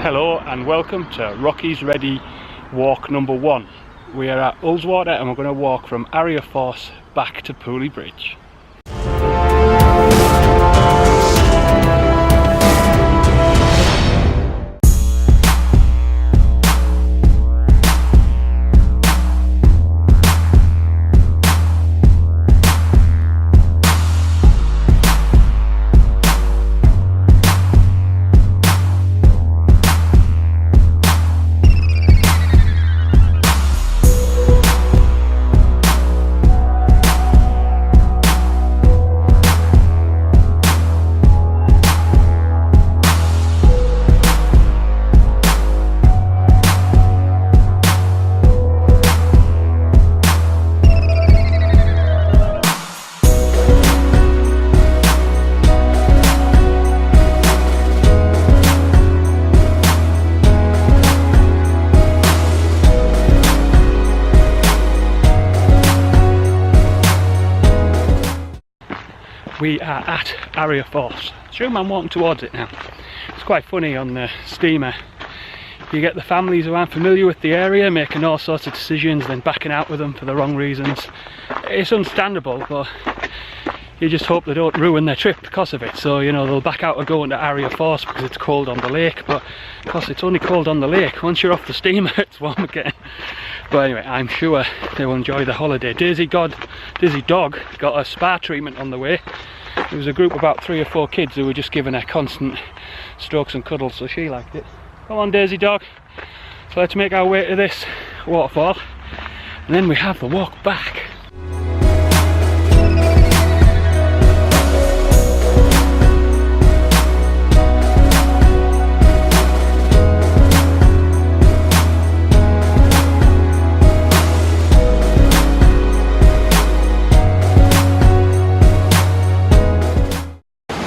Hello and welcome to Rockies Ready walk number 1. We are at Ullswater and we're going to walk from Area Force back to Pooley Bridge. We are at Area Force. Assume I'm walking towards it now. It's quite funny on the steamer. You get the families who aren't familiar with the area making all sorts of decisions, then backing out with them for the wrong reasons. It's understandable, but you just hope they don't ruin their trip because of it. So, you know, they'll back out of going to Area Force because it's cold on the lake, but of course it's only cold on the lake. Once you're off the steamer, it's warm again. But anyway, I'm sure they will enjoy the holiday. Daisy Dog got a spa treatment on the way. There was a group of about 3 or 4 kids who were just giving her constant strokes and cuddles, so she liked it. Come on, Daisy Dog. So let's make our way to this waterfall, and then we have the walk back.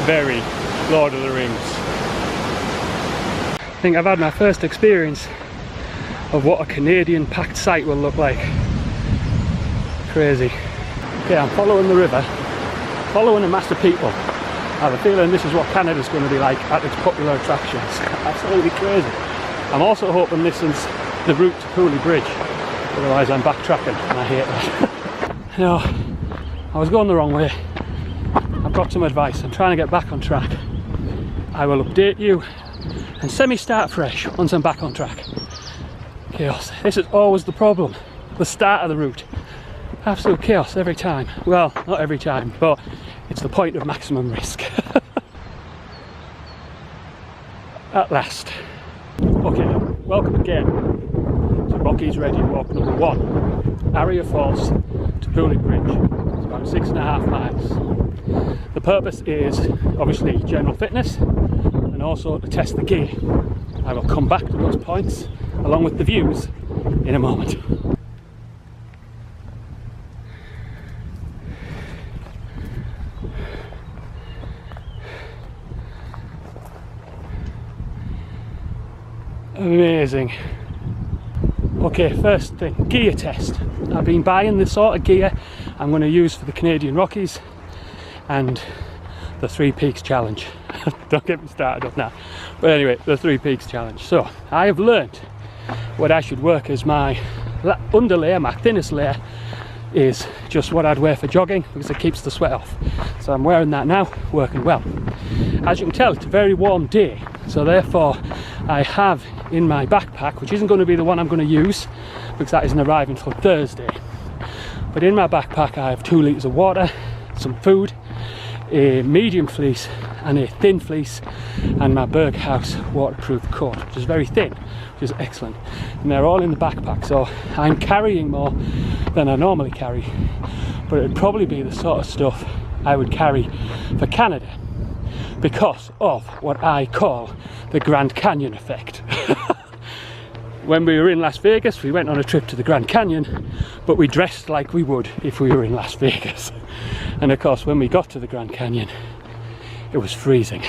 Very Lord of the Rings. I think I've had my first experience of what a Canadian packed site will look like. Crazy. Okay, I'm following the river, following a mass of people. I have a feeling this is what Canada's going to be like at its popular attractions. Absolutely crazy. I'm also hoping this is the route to Pooley Bridge, otherwise I'm backtracking and I hate that. You know, I was going the wrong way. I've got some advice. I'm trying to get back on track. I will update you and semi-start fresh once I'm back on track. Chaos. This is always the problem. The start of the route. Absolute chaos every time. Well, not every time, but it's the point of maximum risk. At last. Okay, welcome again to Rockies Ready walk number 1. Area Force to Pooley Bridge. It's about 6.5 miles. The purpose is obviously general fitness and also to test the gear. I will come back to those points along with the views in a moment. Amazing. Okay, first thing, gear test. I've been buying the sort of gear I'm going to use for the Canadian Rockies and the 3 Peaks Challenge. Don't get me started on that. But anyway, the 3 Peaks Challenge. So, I have learnt what I should work as my underlayer, my thinnest layer, is just what I'd wear for jogging because it keeps the sweat off. So I'm wearing that now, working well. As you can tell, it's a very warm day, so therefore I have in my backpack, which isn't going to be the one I'm going to use because that isn't arriving until Thursday, but in my backpack I have 2 litres of water, some food, a medium fleece and a thin fleece, and my Berghaus waterproof coat, which is very thin, which is excellent, and they're all in the backpack. So I'm carrying more than I normally carry, but it'd probably be the sort of stuff I would carry for Canada because of what I call the Grand Canyon effect. When we were in Las Vegas, we went on a trip to the Grand Canyon, but we dressed like we would if we were in Las Vegas. And of course, when we got to the Grand Canyon, it was freezing.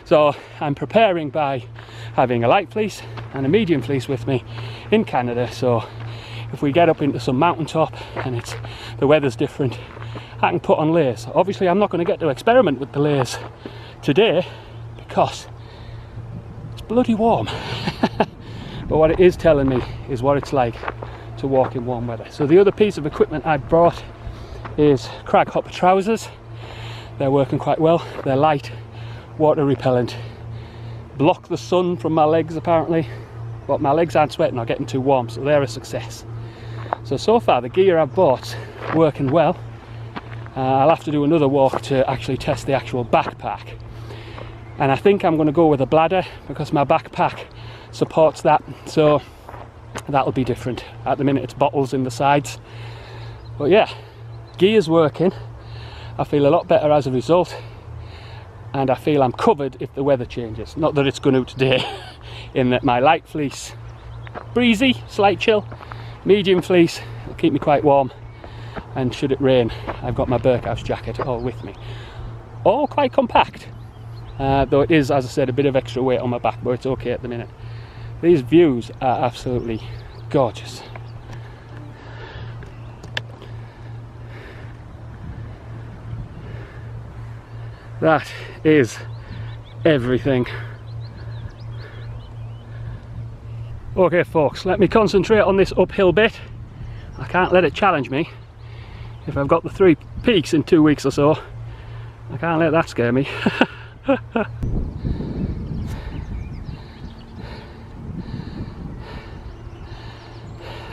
So I'm preparing by having a light fleece and a medium fleece with me in Canada. So if we get up into some mountaintop and the weather's different, I can put on layers. Obviously, I'm not going to get to experiment with the layers today because bloody warm. But what it is telling me is what it's like to walk in warm weather. So the other piece of equipment I brought is crag hopper trousers. They're working quite well. They're light, water repellent, block the sun from my legs apparently, but my legs aren't sweating or getting too warm, so they're a success. So far the gear I've bought working well. I'll have to do another walk to actually test the actual backpack, and I think I'm going to go with a bladder because my backpack supports that, so that'll be different. At the minute it's bottles in the sides, but yeah, gear's working. I feel a lot better as a result, and I feel I'm covered if the weather changes. Not that it's going to today, in that my light fleece, breezy, slight chill, medium fleece will keep me quite warm, and should it rain I've got my Burkhouse jacket all with me. All quite compact, though it is, as I said, a bit of extra weight on my back, but it's okay at the minute. These views are absolutely gorgeous. That is everything. Okay folks, let me concentrate on this uphill bit. I can't let it challenge me. If I've got the 3 peaks in 2 weeks or so, I can't let that scare me.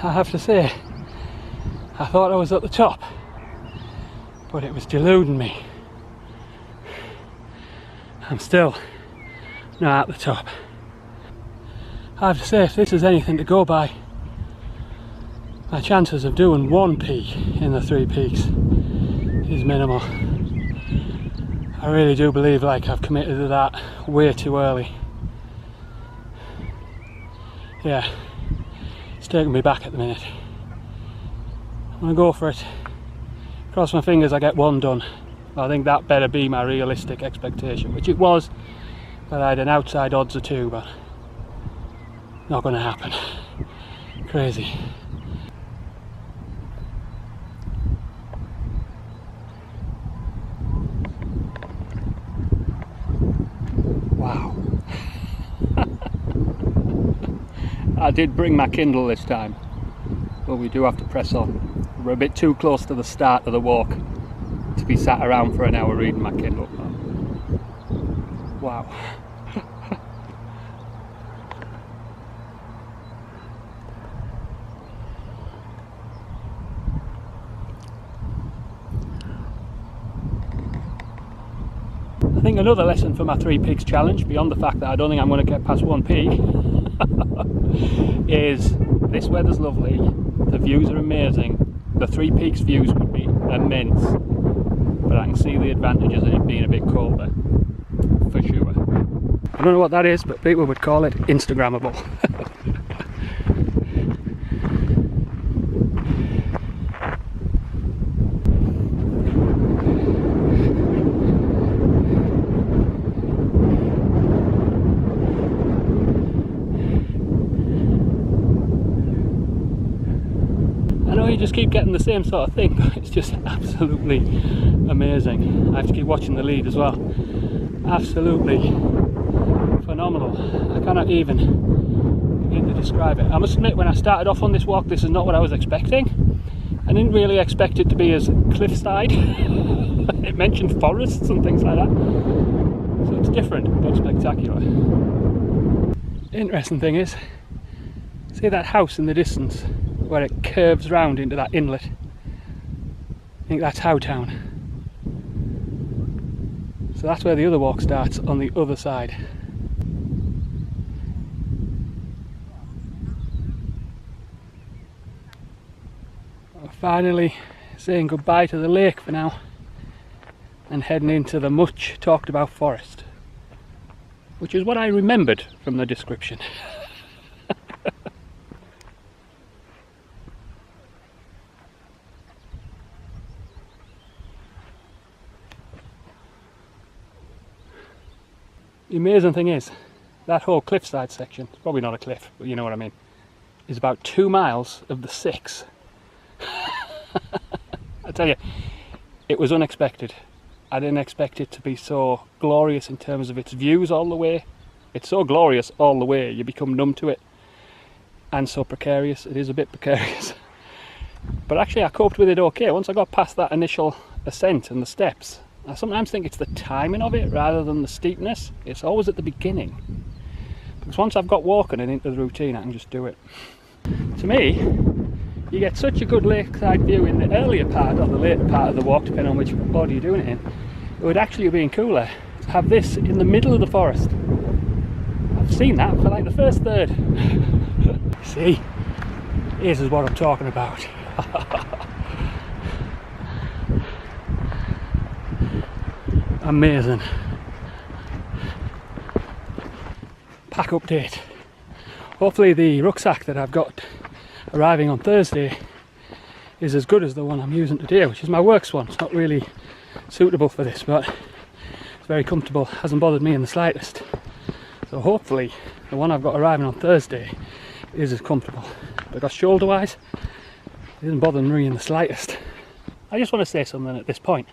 I have to say, I thought I was at the top, but it was deluding me. I'm still not at the top. I have to say, if this is anything to go by, my chances of doing 1 peak in the 3 peaks is minimal. I really do believe like I've committed to that way too early. Yeah, it's taking me back at the minute. I'm gonna go for it. Cross my fingers I get 1 done. I think that better be my realistic expectation, which it was, but I had an outside odds or 2, but not going to happen. Crazy. Wow. I did bring my Kindle this time, but we do have to press on. We're a bit too close to the start of the walk to be sat around for an hour reading my Kindle. Wow. I think another lesson for my 3 peaks challenge, beyond the fact that I don't think I'm going to get past 1 peak, is this weather's lovely, the views are amazing, the 3 peaks views would be immense, but I can see the advantages of it being a bit colder, for sure. I don't know what that is, but people would call it Instagrammable. You just keep getting the same sort of thing, but it's just absolutely amazing. I have to keep watching the lead as well. Absolutely phenomenal. I cannot even begin to describe it. I must admit, when I started off on this walk, this is not what I was expecting. I didn't really expect it to be as cliffside. It mentioned forests and things like that, so it's different but spectacular. Interesting thing is, see that house in the distance where it curves round into that inlet? I think that's Howtown. So that's where the other walk starts, on the other side. We're finally saying goodbye to the lake for now and heading into the much talked about forest, which is what I remembered from the description. The amazing thing is, that whole cliffside section, it's probably not a cliff, but you know what I mean, is about 2 miles of the 6. I tell you, it was unexpected. I didn't expect it to be so glorious in terms of its views all the way It's so glorious all the way, you become numb to it. And so precarious, it is a bit precarious. But actually I coped with it okay. Once I got past that initial ascent and the steps, I sometimes think it's the timing of it rather than the steepness. It's always at the beginning. Because once I've got walking and into the routine, I can just do it. To me, you get such a good lakeside view in the earlier part or the later part of the walk, depending on which order you're doing it in. It would actually have been cooler to have this in the middle of the forest. I've seen that for like the first third. See, this is what I'm talking about. Amazing. Pack update. Hopefully the rucksack that I've got arriving on Thursday is as good as the one I'm using today, which is my works one. It's not really suitable for this, but it's very comfortable, hasn't bothered me in the slightest. So hopefully the one I've got arriving on Thursday is as comfortable, because shoulder wise it isn't bothering me in the slightest. I just want to say something at this point,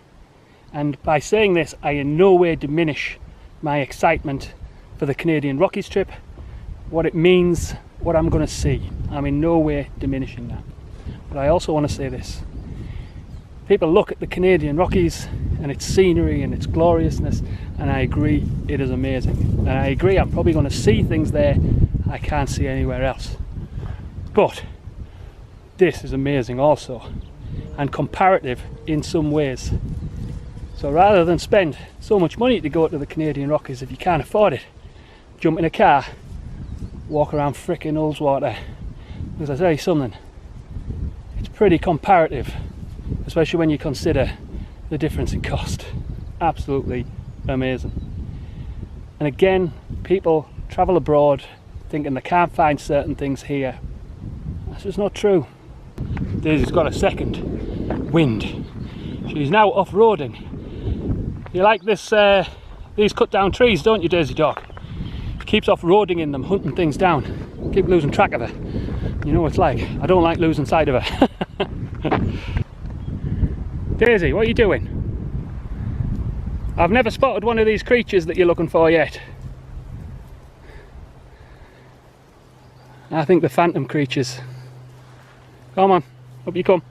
and by saying this I in no way diminish my excitement for the Canadian Rockies trip, what it means, what I'm going to see. I'm in no way diminishing that. But I also want to say this. People look at the Canadian Rockies and its scenery and its gloriousness, and I agree it is amazing. And I agree I'm probably going to see things there I can't see anywhere else. But this is amazing also, and comparative in some ways. So rather than spend so much money to go to the Canadian Rockies if you can't afford it, jump in a car, walk around frickin' Ullswater. Because I tell you something, it's pretty comparative, especially when you consider the difference in cost. Absolutely amazing. And again, people travel abroad thinking they can't find certain things here. That's just not true. Daisy's got a second wind. She's now off-roading. You like this, these cut down trees, don't you, Daisy dog? She keeps off-roading in them, hunting things down. Keep losing track of her. You know what it's like. I don't like losing sight of her. Daisy, what are you doing? I've never spotted one of these creatures that you're looking for yet. I think the phantom creatures. Come on, up you come.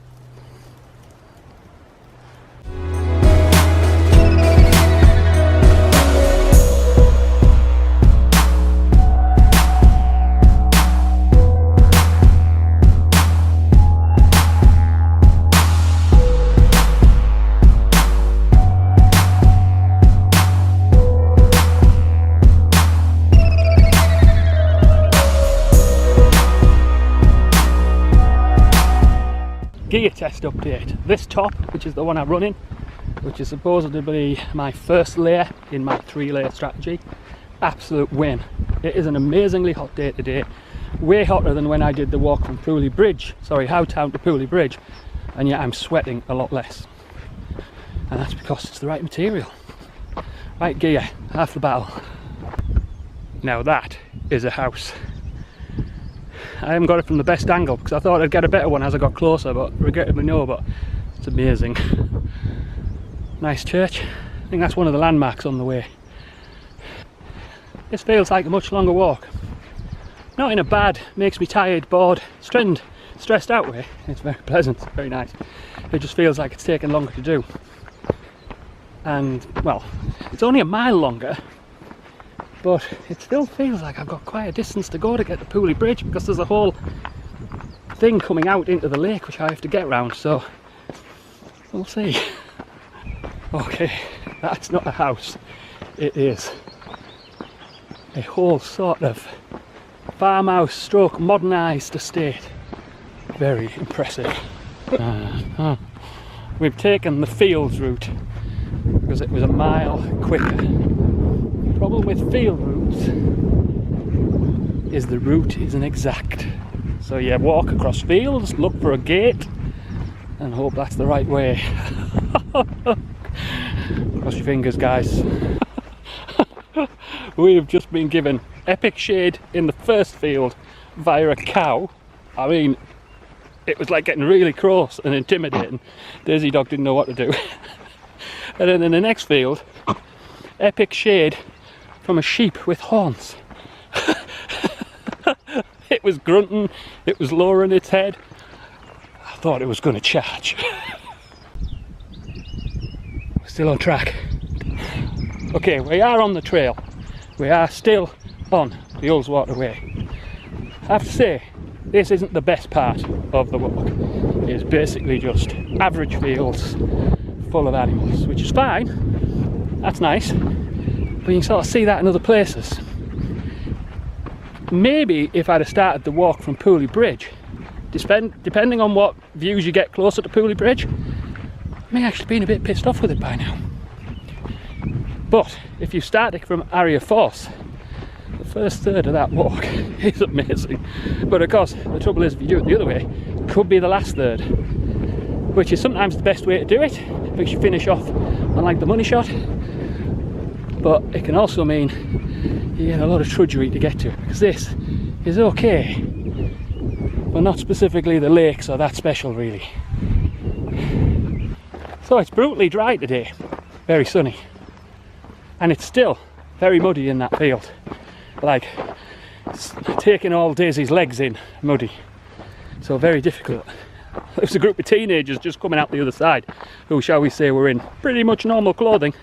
Gear test update. This top, which is the one I'm running, which is supposedly my first layer in my 3-layer strategy, absolute win. It is an amazingly hot day today, way hotter than when I did the walk from Pooley Bridge, sorry, Howtown to Pooley Bridge, and yet I'm sweating a lot less. And that's because it's the right material. Right gear, half the battle. Now that is a house. I haven't got it from the best angle because I thought I'd get a better one as I got closer, but regrettably no, but it's amazing. Nice church. I think that's one of the landmarks on the way. This feels like a much longer walk. Not in a bad, makes me tired, bored, stressed out way. It's very pleasant, very nice. It just feels like it's taking longer to do. And, well, it's only a mile longer, but it still feels like I've got quite a distance to go to get to Pooley Bridge, because there's a whole thing coming out into the lake which I have to get round, so we'll see. Okay, that's not a house, it is a whole sort of farmhouse stroke modernised estate. Very impressive. We've taken the fields route because it was a mile quicker. The problem with field routes is the route isn't exact. So you walk across fields, look for a gate, and hope that's the right way. Cross your fingers, guys. We've just been given epic shade in the first field via a cow. I mean, it was like getting really close and intimidating. Daisy dog didn't know what to do. And then in the next field, epic shade from a sheep with horns. It was grunting, it was lowering its head. I thought it was going to charge. We're still on track. Okay, we are on the trail. We are still on the Ullswater Way. I have to say, this isn't the best part of the walk. It's basically just average fields full of animals, which is fine. That's nice. But you can sort of see that in other places. Maybe if I'd have started the walk from Pooley Bridge, depending on what views you get closer to Pooley Bridge, I may actually been a bit pissed off with it by now. But if you started from Area Force, the first third of that walk is amazing. But of course, the trouble is if you do it the other way, it could be the last third, which is sometimes the best way to do it, because you finish off on like the money shot. But it can also mean you get a lot of trudgery to get to it, because this is okay, but not specifically the lakes are that special really. So it's brutally dry today, very sunny, and it's still very muddy in that field, like it's taking all Daisy's legs in muddy, so very difficult. There's a group of teenagers just coming out the other side who, shall we say, were in pretty much normal clothing,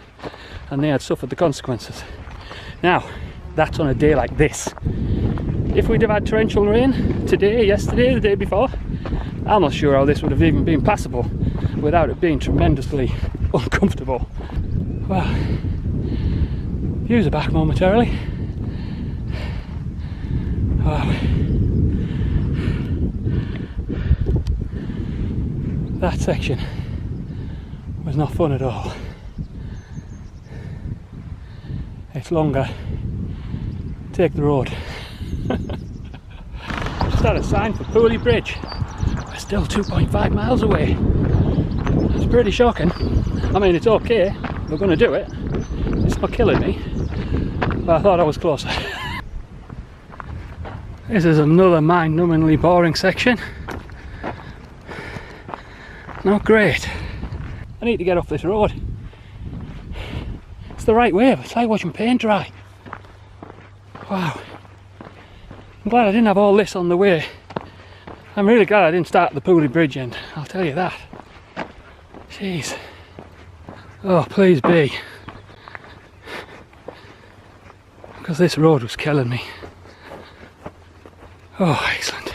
and they had suffered the consequences. Now that's on a day like this. If we'd have had torrential rain today, yesterday, the day before, I'm not sure how this would have even been passable without it being tremendously uncomfortable. Well, views are back momentarily. Wow. That section was not fun at all. It's longer. Take the road. Just had a sign for Pooley Bridge. We're still 2.5 miles away. It's pretty shocking. I mean, it's okay. We're going to do it. It's not killing me. But I thought I was closer. This is another mind-numbingly boring section. Not great. I need to get off this road. It's the right way, but it's like watching paint dry. Wow. I'm glad I didn't have all this on the way. I'm really glad I didn't start at the Pooley Bridge end, I'll tell you that. Jeez. Oh, please be. Because this road was killing me. Oh, excellent.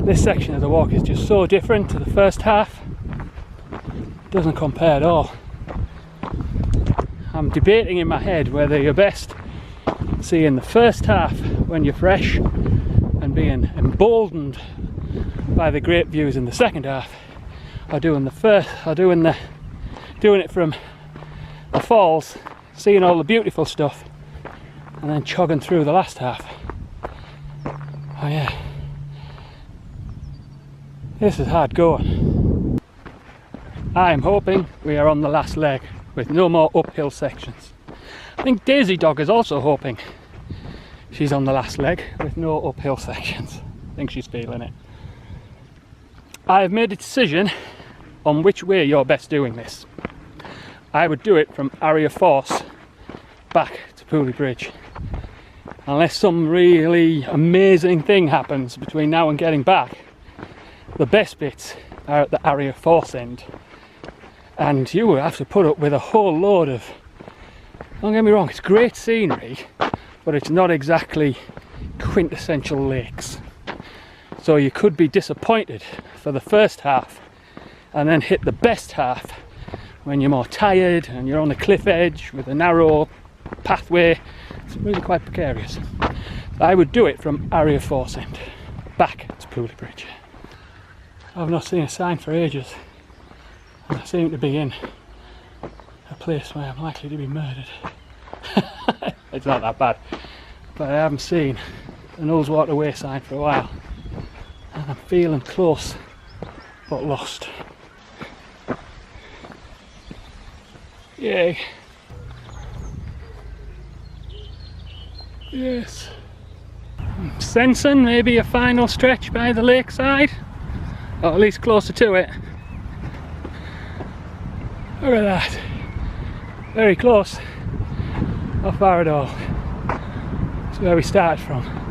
This section of the walk is just so different to the first half. It doesn't compare at all. I'm debating in my head whether you're best seeing the first half when you're fresh and being emboldened by the great views in the second half, or doing it from the falls, seeing all the beautiful stuff, and then chogging through the last half. Oh yeah, this is hard going. I'm hoping we are on the last leg with no more uphill sections. I think Daisy Dog is also hoping she's on the last leg with no uphill sections. I think she's feeling it. I've made a decision on which way you're best doing this. I would do it from Area Force back to Pooley Bridge. Unless some really amazing thing happens between now and getting back, the best bits are at the Area Force end. And you will have to put up with a whole load of, don't get me wrong, it's great scenery, but it's not exactly quintessential lakes. So you could be disappointed for the first half and then hit the best half when you're more tired and you're on a cliff edge with a narrow pathway. It's really quite precarious. I would do it from Area Force end back to Pooley Bridge. I've not seen a sign for ages, and I seem to be in a place where I'm likely to be murdered. It's not that bad, but I haven't seen an Ullswater Way sign for a while, and I'm feeling close but lost. Yay. Yes. I'm sensing maybe a final stretch by the lakeside, or at least closer to it. Look at that. Very close. Not far at all. It's where we started from.